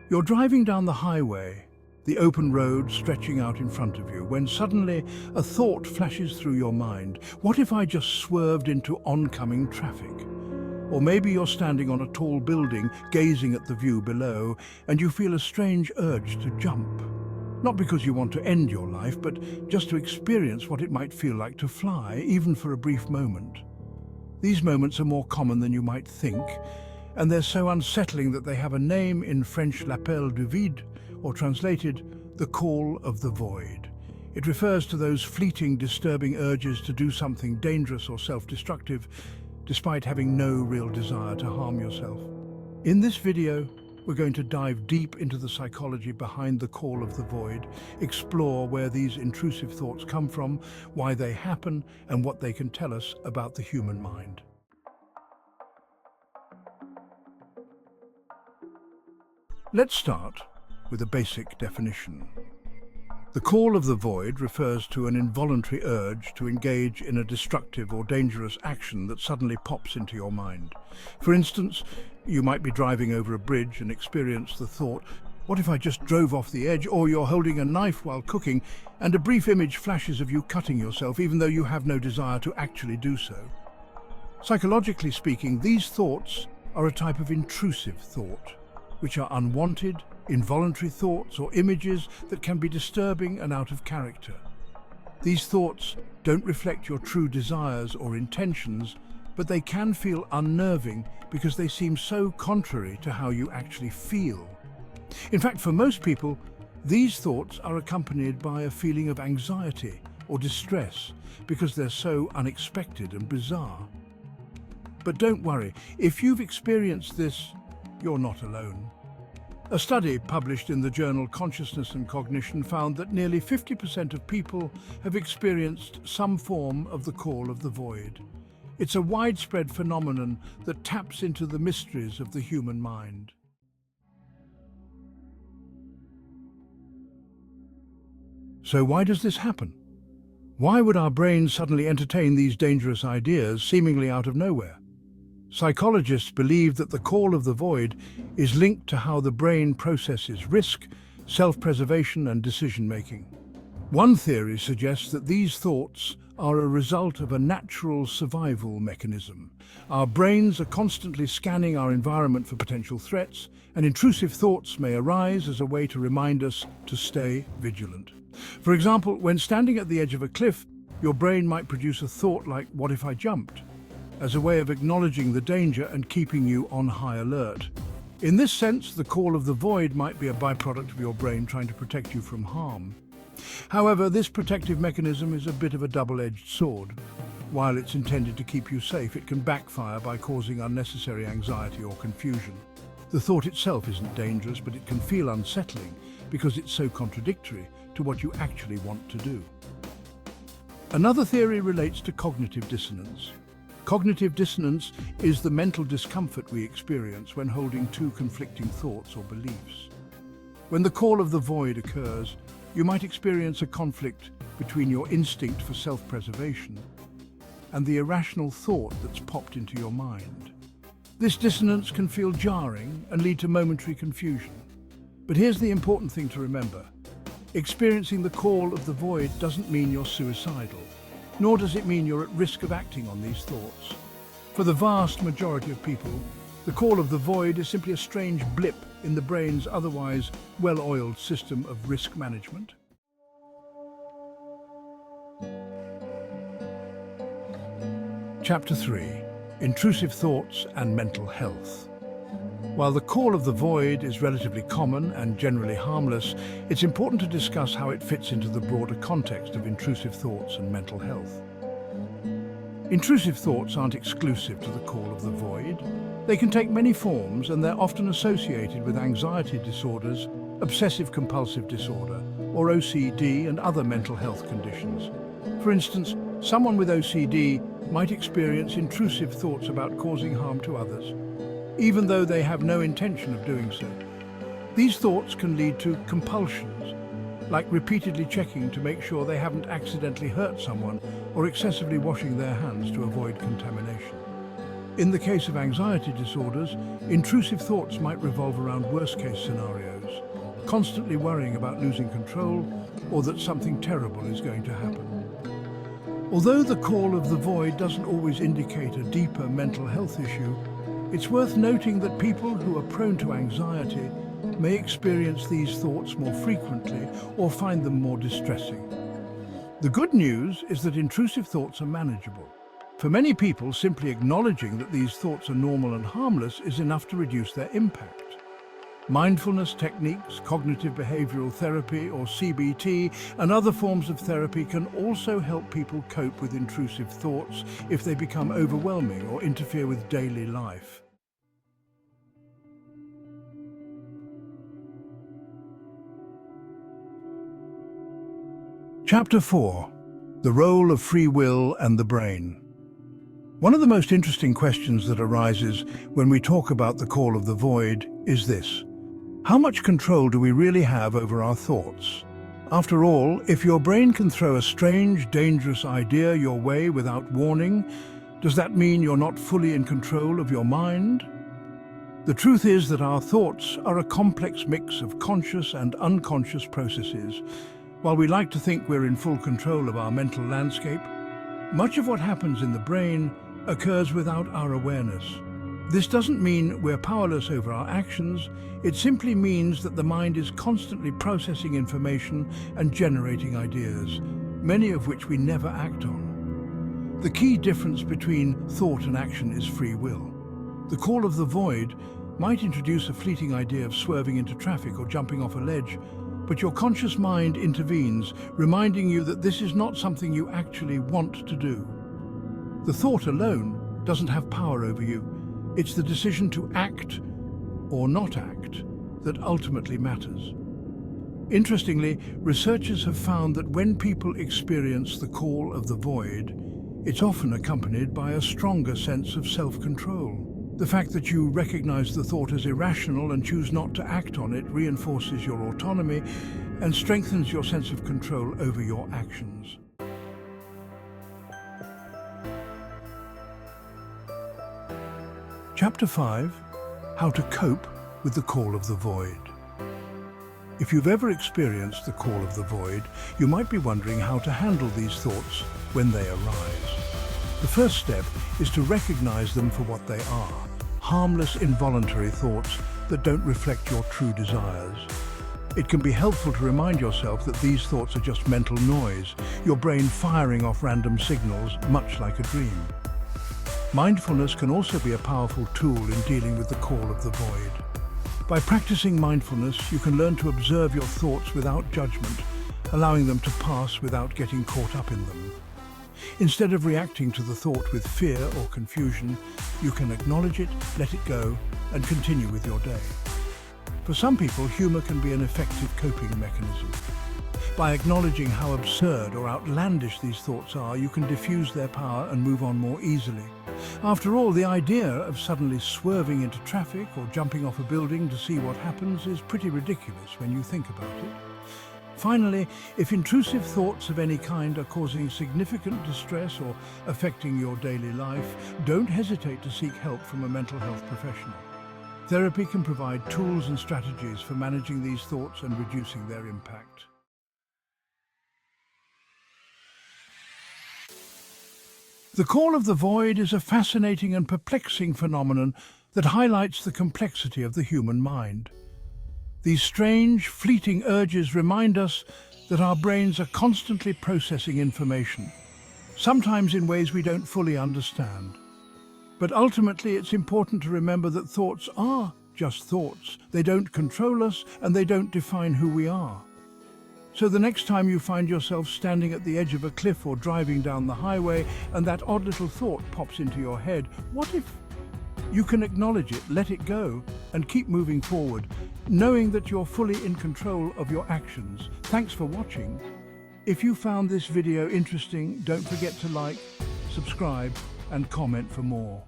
You're driving down the highway, the open road stretching out in front of you, when suddenly a thought flashes through your mind. What if I just swerved into oncoming traffic? Or maybe you're standing on a tall building, gazing at the view below, and you feel a strange urge to jump. Not because you want to end your life, but just to experience what it might feel like to fly, even for a brief moment. These moments are more common than you might think, and they're so unsettling that they have a name in French, l'appel du vide, or translated, the call of the void. It refers to those fleeting, disturbing urges to do something dangerous or self-destructive, despite having no real desire to harm yourself. In this video, we're going to dive deep into the psychology behind the call of the void, explore where these intrusive thoughts come from, why they happen, and what they can tell us about the human mind. Let's start with a basic definition. The call of the void refers to an involuntary urge to engage in a destructive or dangerous action that suddenly pops into your mind. For instance, you might be driving over a bridge and experience the thought, what if I just drove off the edge? Or you're holding a knife while cooking and a brief image flashes of you cutting yourself even though you have no desire to actually do so. Psychologically speaking, these thoughts are a type of intrusive thought, which are unwanted, involuntary thoughts or images that can be disturbing and out of character. These thoughts don't reflect your true desires or intentions, but they can feel unnerving because they seem so contrary to how you actually feel. In fact, for most people, these thoughts are accompanied by a feeling of anxiety or distress because they're so unexpected and bizarre. But don't worry, if you've experienced this, you're not alone. A study published in the journal Consciousness and Cognition found that nearly 50% of people have experienced some form of the call of the void. It's a widespread phenomenon that taps into the mysteries of the human mind. So why does this happen? Why would our brains suddenly entertain these dangerous ideas seemingly out of nowhere? Psychologists believe that the call of the void is linked to how the brain processes risk, self-preservation and decision-making. One theory suggests that these thoughts are a result of a natural survival mechanism. Our brains are constantly scanning our environment for potential threats, and intrusive thoughts may arise as a way to remind us to stay vigilant. For example, when standing at the edge of a cliff, your brain might produce a thought like, "What if I jumped?" as a way of acknowledging the danger and keeping you on high alert. In this sense, the call of the void might be a byproduct of your brain trying to protect you from harm. However, this protective mechanism is a bit of a double-edged sword. While it's intended to keep you safe, it can backfire by causing unnecessary anxiety or confusion. The thought itself isn't dangerous, but it can feel unsettling because it's so contradictory to what you actually want to do. Another theory relates to cognitive dissonance. Cognitive dissonance is the mental discomfort we experience when holding two conflicting thoughts or beliefs. When the call of the void occurs, you might experience a conflict between your instinct for self-preservation and the irrational thought that's popped into your mind. This dissonance can feel jarring and lead to momentary confusion. But here's the important thing to remember. Experiencing the call of the void doesn't mean you're suicidal, nor does it mean you're at risk of acting on these thoughts. For the vast majority of people, the call of the void is simply a strange blip in the brain's otherwise well-oiled system of risk management. Chapter 3: Intrusive Thoughts and Mental Health. While the call of the void is relatively common and generally harmless, it's important to discuss how it fits into the broader context of intrusive thoughts and mental health. Intrusive thoughts aren't exclusive to the call of the void. They can take many forms, and they're often associated with anxiety disorders, obsessive-compulsive disorder, or OCD and other mental health conditions. For instance, someone with OCD might experience intrusive thoughts about causing harm to others, even though they have no intention of doing so. These thoughts can lead to compulsions, like repeatedly checking to make sure they haven't accidentally hurt someone or excessively washing their hands to avoid contamination. In the case of anxiety disorders, intrusive thoughts might revolve around worst-case scenarios, constantly worrying about losing control or that something terrible is going to happen. Although the call of the void doesn't always indicate a deeper mental health issue, it's worth noting that people who are prone to anxiety may experience these thoughts more frequently or find them more distressing. The good news is that intrusive thoughts are manageable. For many people, simply acknowledging that these thoughts are normal and harmless is enough to reduce their impact. Mindfulness techniques, cognitive behavioral therapy or CBT, and other forms of therapy can also help people cope with intrusive thoughts if they become overwhelming or interfere with daily life. Chapter 4. The Role of Free Will and the Brain. One of the most interesting questions that arises when we talk about the call of the void is this: how much control do we really have over our thoughts? After all, if your brain can throw a strange, dangerous idea your way without warning, does that mean you're not fully in control of your mind? The truth is that our thoughts are a complex mix of conscious and unconscious processes. While we like to think we're in full control of our mental landscape, much of what happens in the brain occurs without our awareness. This doesn't mean we're powerless over our actions. It simply means that the mind is constantly processing information and generating ideas, many of which we never act on. The key difference between thought and action is free will. The call of the void might introduce a fleeting idea of swerving into traffic or jumping off a ledge, but your conscious mind intervenes, reminding you that this is not something you actually want to do. The thought alone doesn't have power over you. It's the decision to act or not act that ultimately matters. Interestingly, researchers have found that when people experience the call of the void, it's often accompanied by a stronger sense of self-control. The fact that you recognize the thought as irrational and choose not to act on it reinforces your autonomy and strengthens your sense of control over your actions. Chapter 5. How to cope with the call of the void. If you've ever experienced the call of the void, you might be wondering how to handle these thoughts when they arise. The first step is to recognize them for what they are: harmless, involuntary thoughts that don't reflect your true desires. It can be helpful to remind yourself that these thoughts are just mental noise, your brain firing off random signals, much like a dream. Mindfulness can also be a powerful tool in dealing with the call of the void. By practicing mindfulness, you can learn to observe your thoughts without judgment, allowing them to pass without getting caught up in them. Instead of reacting to the thought with fear or confusion, you can acknowledge it, let it go, and continue with your day. For some people, humor can be an effective coping mechanism. By acknowledging how absurd or outlandish these thoughts are, you can diffuse their power and move on more easily. After all, the idea of suddenly swerving into traffic or jumping off a building to see what happens is pretty ridiculous when you think about it. Finally, if intrusive thoughts of any kind are causing significant distress or affecting your daily life, don't hesitate to seek help from a mental health professional. Therapy can provide tools and strategies for managing these thoughts and reducing their impact. The call of the void is a fascinating and perplexing phenomenon that highlights the complexity of the human mind. These strange, fleeting urges remind us that our brains are constantly processing information, sometimes in ways we don't fully understand. But ultimately, it's important to remember that thoughts are just thoughts. They don't control us, and they don't define who we are. So the next time you find yourself standing at the edge of a cliff or driving down the highway and that odd little thought pops into your head, what if? You can acknowledge it, let it go, and keep moving forward, knowing that you're fully in control of your actions. Thanks for watching. If you found this video interesting, don't forget to like, subscribe, and comment for more.